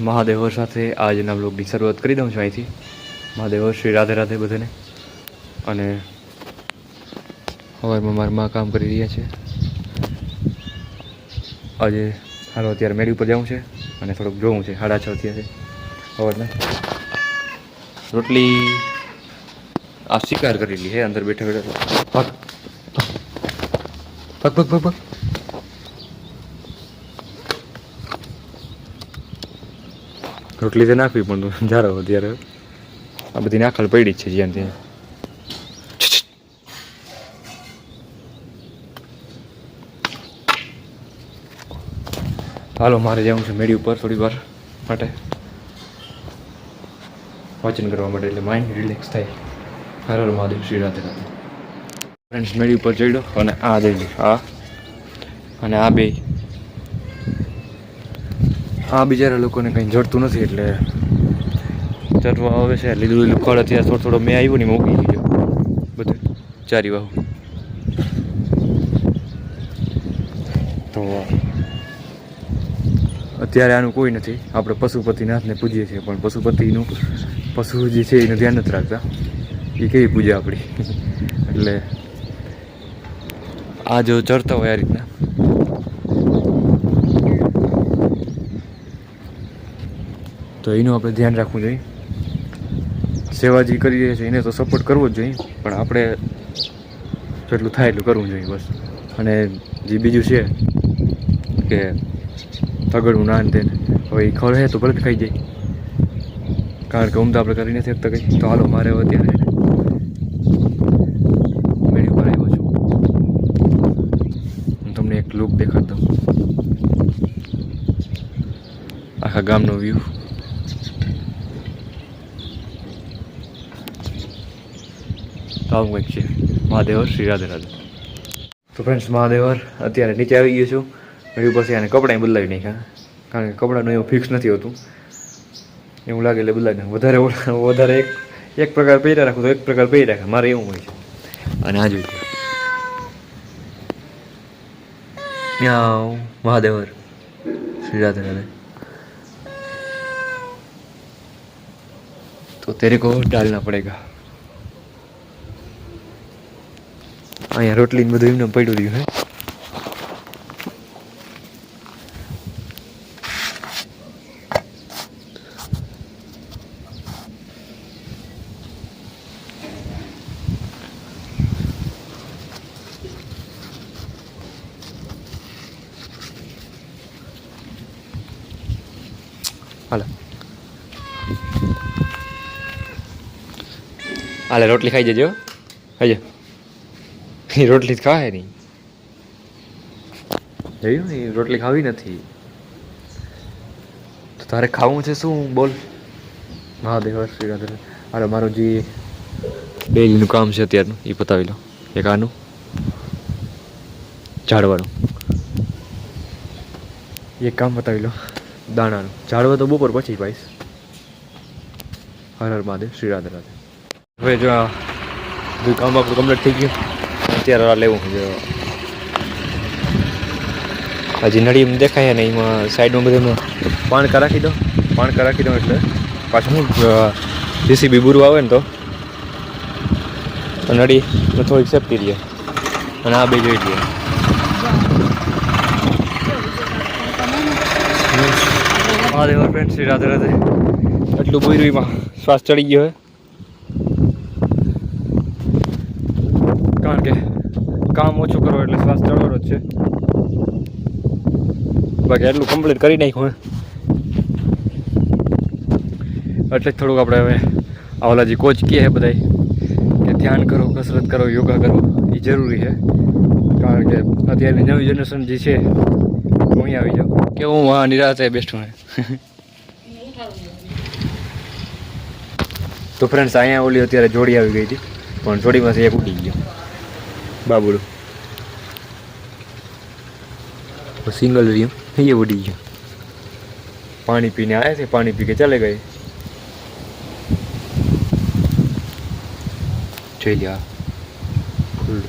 મહાદેવર સાથે આજના બ્લોગની શરૂઆત કરી દઉં છું અહીંથી. મહાદેવર શ્રી રાધે રાધે બધાને. અને સવારમાં મારા મા કામ કરી રહ્યા છે. આજે હાલો અત્યારે મેળી ઉપર જવું છે અને થોડુંક જોવું છે. 6:30 થયા છે સવારના. રોટલી આ શિકાર કરેલી છે અંદર બેઠા બેઠા. પગ પગ પગ પગ પગ રોટલી તો નાખવી પણ જારો અત્યારે આ બધી નાખલ પડી જ છે જ્યાં ત્યાં. હાલો મારે જવું છે મેળી ઉપર થોડી વાર માટે વાંચન કરવા માટે, એટલે માઇન્ડ રિલેક્સ થાય. હર હર મહાદેવ, શ્રી રાધે રાધે. ફ્રેન્ડ્સ મેળી ઉપર ચડ્યો અને આ જઈ આ અને આ બે આ બિચારા લોકોને કંઈ જડતું નથી એટલે ચડવા આવે છે. લીલું લીલું ખડ અત્યારે થોડો થોડો મેં આવ્યો ને મૂકી દીધો બધું ચારી વાહુ. તો અત્યારે આનું કોઈ નથી. આપણે પશુપતિનાથને પૂજીએ છીએ પણ પશુપતિનું પશુ જે છે એનું ધ્યાન નથી રાખતા. એ કેવી પૂજા આપણી. એટલે આ જો ચડતા હોય આ રીતના તો એનું આપણે ધ્યાન રાખવું જોઈએ. સેવા જે કરી રહ્યા છે એને તો સપોર્ટ કરવો જ જોઈએ, પણ આપણે જેટલું થાય એટલું કરવું જોઈએ બસ. અને જે બીજું છે કે તગડું નાન તેને હવે એ ખળ હે તો ભલે ખાઈ જાય, કારણ કે તો આપણે કરી નથી શકતા કંઈ. તો હાલો મારે હવે અત્યારે મેળી ઉપર આવ્યો છું. હું તમને એક લુક દેખાડતો આખા ગામનો વ્યૂ. તો આવું કંઈક છે. મહાદેવર શ્રી રાધે રાધે. તો ફ્રેન્ડ્સ મહાદેવર અત્યારે નીચે આવી ગયો છું મેળી ઉપરથી. અને કપડાં બદલાવી નાખ્યા, કારણ કે કપડાનું એવું ફિક્સ નથી હોતું. એવું લાગે એટલે બદલાવી નાખું. વધારે એક પ્રકાર પહેર્યા રાખું તો એક પ્રકાર પહેરી રાખે, મારે એવું હોય છે. અને આ જોઈ મ્યાઉ મહાદેવર શ્રી રાધે રાધે. તો તેરે કો ડાલના પડેગા. અહીંયા રોટલી બધું એમને પડ્યું રહ્યું હે. હાલો હાલે રોટલી ખાઈ જજો. ખાઈ એ રોટલી જ ખાય નહીં. જોયું એ રોટલી ખાવી નથી. તો તારે ખાવું છે શું બોલ? મહાદેવ શ્રી રાધે. હાલો મારું જે ડેલીનું કામ છે અત્યારનું એ પતાવી લો. એક આનું ઝાડવાનું એક કામ પતાવી લો. દાણાનું ઝાડવા તો બપોર પછી પાઈશ. હર હર મહાદેવ, શ્રી રાધે રાધે. હવે જો આ બધું કામ આપણું કમ્પ્લીટ થઈ ગયું. અત્યારે આ લેવું છે હજી નળી દેખાય ને એમાં સાઈડમાં બધું પાણકા રાખી દો. પાણકા રાખી દો એટલે પાછું હું જેસીબી બુરું આવે ને તો નળી થોડીક સેફટી રહે. અને આ બે જોઈ લઈએ. મહાદેવ ફ્રેન્ડ, શ્રી રાધે રાધે. એટલું બોયરુંમાં શ્વાસ ચડી ગયો હોય, કારણ કે કામ ઓછું કરો એટલે શ્વાસ ચડવાનો જ છે. બાકી એટલું કમ્પ્લીટ કરી નાખ્યું એટલે જ થોડુંક આપણે હવે આવલા જે કોચ કહે છે બધા કે ધ્યાન કરો, કસરત કરો, યોગા કરો એ જરૂરી છે. કારણ કે અત્યારની નવી જનરેશન જે છે હું અહીં આવી જાઉં કે હું હા નિરાતે બેઠું હે. તો ફ્રેન્ડ્સ અહીંયા ઓલી અત્યારે જોડી આવી ગઈ હતી, પણ જોડીમાંથી એક ઉડી ગયો બાબુડું. સિંગલ રહ્યું એ ઉડી ગયો. પાણી પીને આવ્યા છે, પાણી પી કે ચાલે ગઈ. જોઈ લ્યા ફૂલ.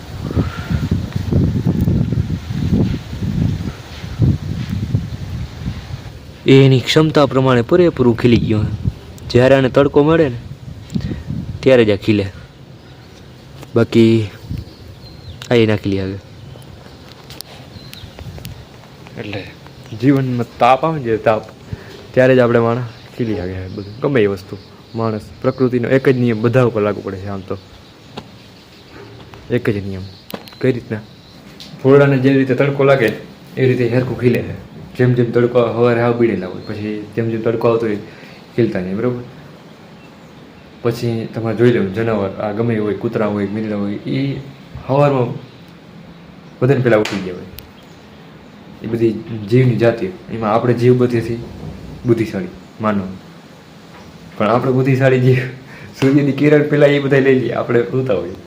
એ એની ક્ષમતા પ્રમાણે પૂરેપૂરું ખીલી ગયું. જ્યારે આને તડકો મળે ને ત્યારે જ આ ખીલે, બાકી આ ના ખીલી આવે. એટલે જીવનમાં તાપ આવે ને, તાપ ત્યારે જ આપણે માણસ ખીલી આવે. બધું ગમે એ વસ્તુ માણસ પ્રકૃતિનો એક જ નિયમ બધા ઉપર લાગુ પડે છે. આમ તો એક જ નિયમ. કઈ રીતના ફૂલડાને જે રીતે તડકો લાગે એ રીતે હેરખું ખીલે છે. જેમ જેમ તડકો સવારે હાવ બીડેલા હોય, પછી જેમ જેમ તડકો આવતો હોય ખીલતા નહીં, બરાબર. પછી તમારે જોઈ લેવું જનાવર આ ગમે હોય, કૂતરા હોય, મીંડળા હોય, એ સવારમાં બધાને પહેલાં ઉઠી ગયા હોય. એ બધી જીવની જાતિ, એમાં આપણે જીવ બધીથી બુદ્ધિશાળી માનવ, પણ આપણે બુદ્ધિશાળી જીવ સૂર્યની કિરણ પહેલાં એ બધા લઈ લઈએ. આપણે ઉતા હોઈએ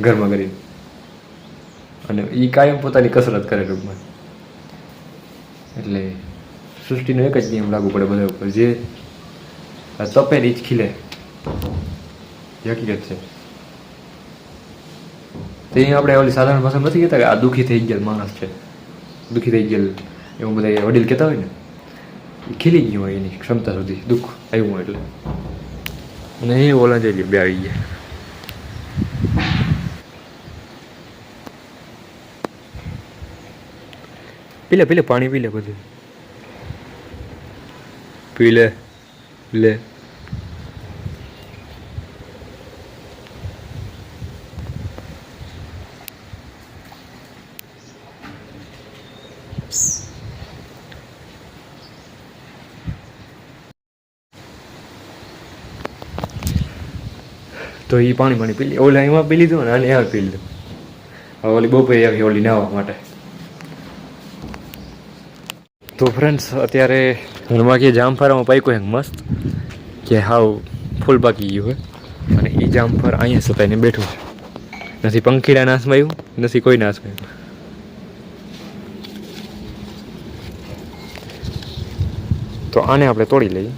ઘરમાં કરીને, અને એ કાયમ પોતાની કસરત કરે ટૂંકમાં. એટલે સૃષ્ટિનો એક જ નિયમ લાગુ પડે બધા ઉપર, જે તપે ને જ ખીલે. હકીકત છે. તે આપણે ઓલી સાધારણ ભાષામાં નથી કહેતા કે આ દુઃખી થઈ ગયેલ માણસ છે, દુઃખી થઈ ગયેલ એવું બધા વડીલ કહેતા હોય ને, એ ખીલી ગયું હોય એની ક્ષમતા સુધી દુઃખ આવ્યું હોય એટલે. અને એ ઓલા જઈ બે આવી ગયા. પી લે પાણી પી લે, બધું પી લે લે. તો એ પાણી પી લે. ઓલા એમાં પી લીધું ને આને એમાં પી લીધું. હવે ઓલી બપોરે આવી ઓલી નાહવા માટે. તો ફ્રેન્ડ્સ અત્યારે ઘરમાં કે જામફળામાં પાક્યો હે મસ્ત, કે હાવ ફૂલ પાકી ગયું હોય, અને એ જામફળ અહીંયા સતાઈને બેઠું છે. નથી પંખીડા નાશમાં આવ્યું, નથી કોઈ નાશમાં આવ્યું. તો આને આપણે તોડી લઈએ.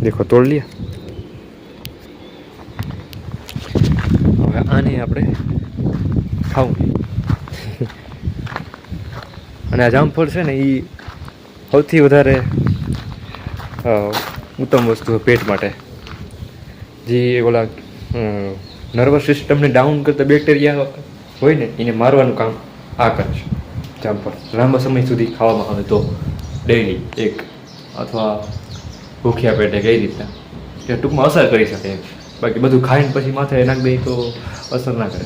દેખો તોડ લિયા. હવે આને આપણે ખાવું. અને આ જામફળ છે ને એ સૌથી વધારે ઉત્તમ વસ્તુ પેટ માટે. જે ઓલા નર્વસ સિસ્ટમને ડાઉન કરતા બેક્ટેરિયા હોય ને એને મારવાનું કામ આ કરે છે જામફળ. લાંબા સમય સુધી ખાવામાં આવે તો ડેઈલી એક, અથવા ભૂખ્યા પેટે કઈ રીતના કે ટૂંકમાં અસર કરી શકે. બાકી બધું ખાઈને પછી માથે નાખી દઈએ તો અસર ના કરે.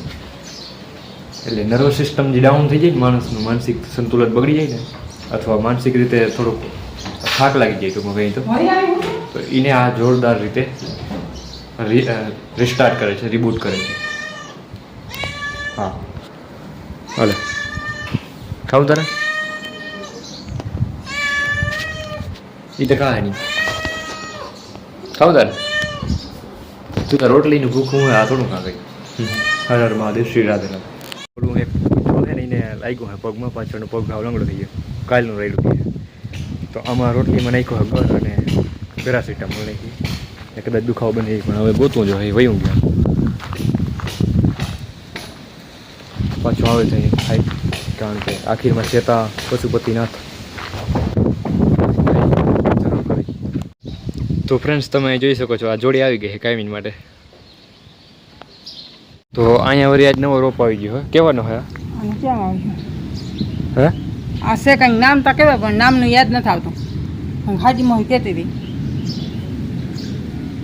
એટલે નર્વસ સિસ્ટમ જે ડાઉન થઈ જાય ને માણસનું, માનસિક સંતુલન બગડી જાય ને, અથવા માનસિક રીતે થોડુંક થાક લાગી જાય ટૂંકમાં કંઈ તો એને આ જોરદાર રીતે રિસ્ટાર્ટ કરે છે, રિબૂટ કરે છે. હા હાલે ખાવું તારે એ તો કાંઈ નહીં ખાવું તારે. તું તાર રોટલીનું ભૂખું હોય આ થોડું ખા ગઈ. હર હર મહાદેવ શ્રી રાધે. ઓલું એક છે ને એને લાગ્યું હોય પગમાં, પાછળનો પગ ભાવ લંગડો થઈ ગયો, કાલનું રહેલું થઈ ગયું. તો આમાં રોટલીમાં નાખ્યો ગર અને પેરાસિટામોલ નાખી, કદાચ દુખાવો બને. પણ હવે ગોતવું જો વયું ગયા પાછું આવે છે થાય, કારણ કે આખીરમાં ચેતા પશુપતિનાથ. તો ફ્રેન્ડ્સ તમે જોઈ શકો છો આ જોડી આવી ગઈ છે કાયમી માટે. તો અહીંયા વળી આજ નવો રોપ આવી ગયો. કેવાનો હે હે આ છે કંઈક નામ તો કહેવાય પણ નામનું યાદ નથી આવતું. હાજીમાં કહેતી હતી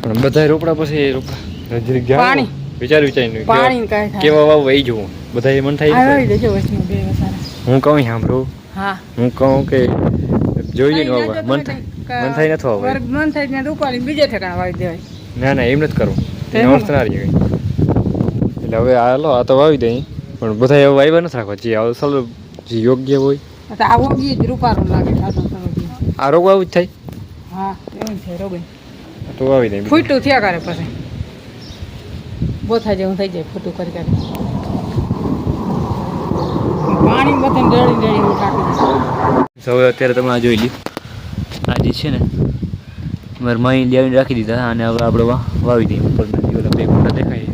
પણ બધા રોપડા પછી રોપડા પાણી વિચારીને પાણી કાંઈ કેવા વાવ વહી જવું બધા મન થાય. હું કહું સાંભળું, હા હું કહું કે જોઈએ ને વાવવા મન થાય નથી વાવવા. મન થાય ત્યાં ઉપાડી બીજે ઠેકાણે વાવી દેવાય. ના ના એમ નથી કરવું, એનો અર્થ ના રહી. એટલે હવે હાલો આ તો વાવી દઈ, પણ બધા એવું વાવ્યા નથી રાખવા. જે અસલ જે યોગ્ય હોય આ ઓગી જ રૂપારું લાગે. આ રોગ આવું જ થાય. હા એવું છે રોગ તો વાવી દઈ. ફૂટું થયા કરે પછી બોથા જેવું થઈ જાય ફૂટું કરી કરી. પાણી બધે ડળી ડળી કાઢી. હવે અત્યારે તમે આ જોઈ લ્યો, આ જે છે ને મારી માઈ લાવીને રાખી દીધા, અને હવે આપણે વાવી દઈએ. ઉપરના જે ઓલા બે મોટા દેખાય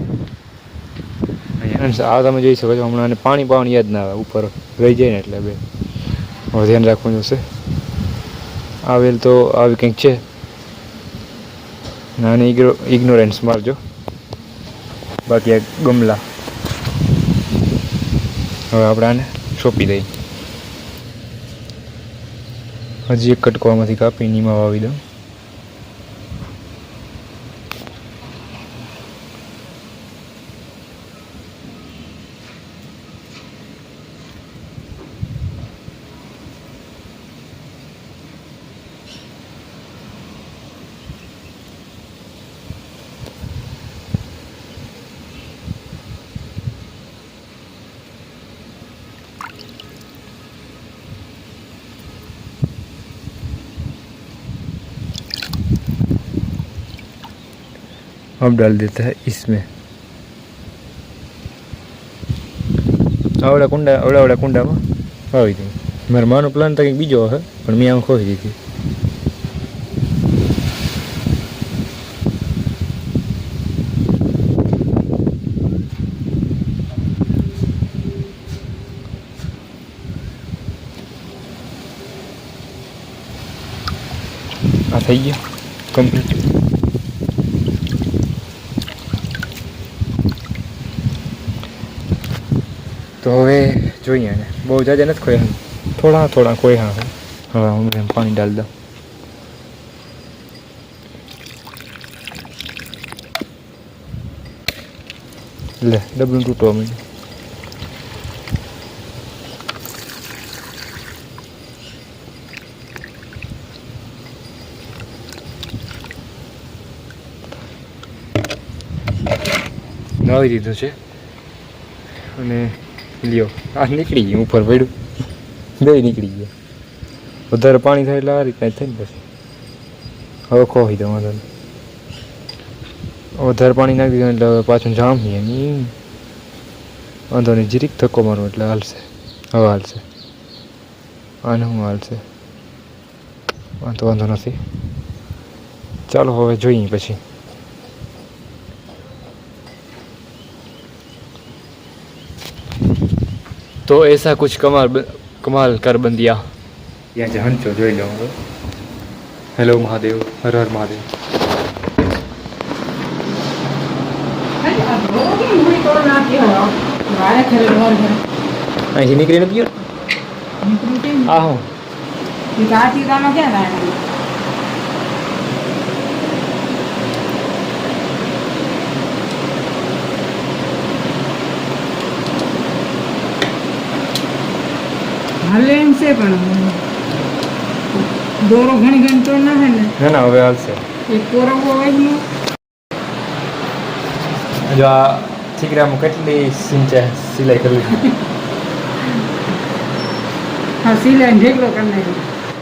ફ્રેન્ડ્સ આ તમે જોઈ શકો છો હમણાં પાણી પાવાની યાદ ના આવે ઉપર રહી જાય ને એટલે બે હવે ધ્યાન રાખવું જોશે. આવેલ તો આવી કંઈક છે નાની ઇગ્નોરન્સ મારજો. બાકી આ ગમલા હવે આપણે આને સોંપી દઈએ. હજી એક કટકોમાંથી કાપી નીમાં વાવી દઉં. अब डाल देता है इसमें आवड़ा कुंडाમાં વાવી દઈએ. મારા માનો પ્લાન તો કંઈક બીજો હશે પણ મેં આમ ખોઈ દીધી. આ થઈ ગયું કમ્પ્લીટ. તો હવે જોઈએ ને બહુ જાજા નથી ખોયા થોડા ખોયા હવે હું એમ પાણી ડાલ દઉં. લે ડબલું તૂટવા માંડ્યું. નાવી દીધું છે અને લ્યો આ નીકળી ગયું ઉપર પડ્યું બે નીકળી ગયા. વધારે પાણી થાય એટલે આ રીતના થાય ને પછી હવે ખોઈ દઉં વાંધો નહીં. વધારે પાણી નાખી દઉં એટલે હવે પાછું જામીએ નહીં વાંધો નહીં. જીરીક ધક્કો મારું એટલે હાલશે. હવે હાલશે આને હું હાલશે વાંધો નથી. ચાલો હવે જોઈએ પછી. तो ऐसा कुछ कमाल कर बन दिया. यहाँ से हंचो જોઈ લો. હેલો મહાદેવ, હર હર મહાદેવ. અહીંથી નીકળીને ગયો આ હું હાલે એમ છે પણ દોરો ઘણી ઘણી તો ના હે ને. ના હવે હાલશે. એ કોરવો હોય ને જો આ ઠીકરામાં કેટલી સિલાઈ કરવી. હા સિલાઈ ઢેકલો કરી નાખ્યો.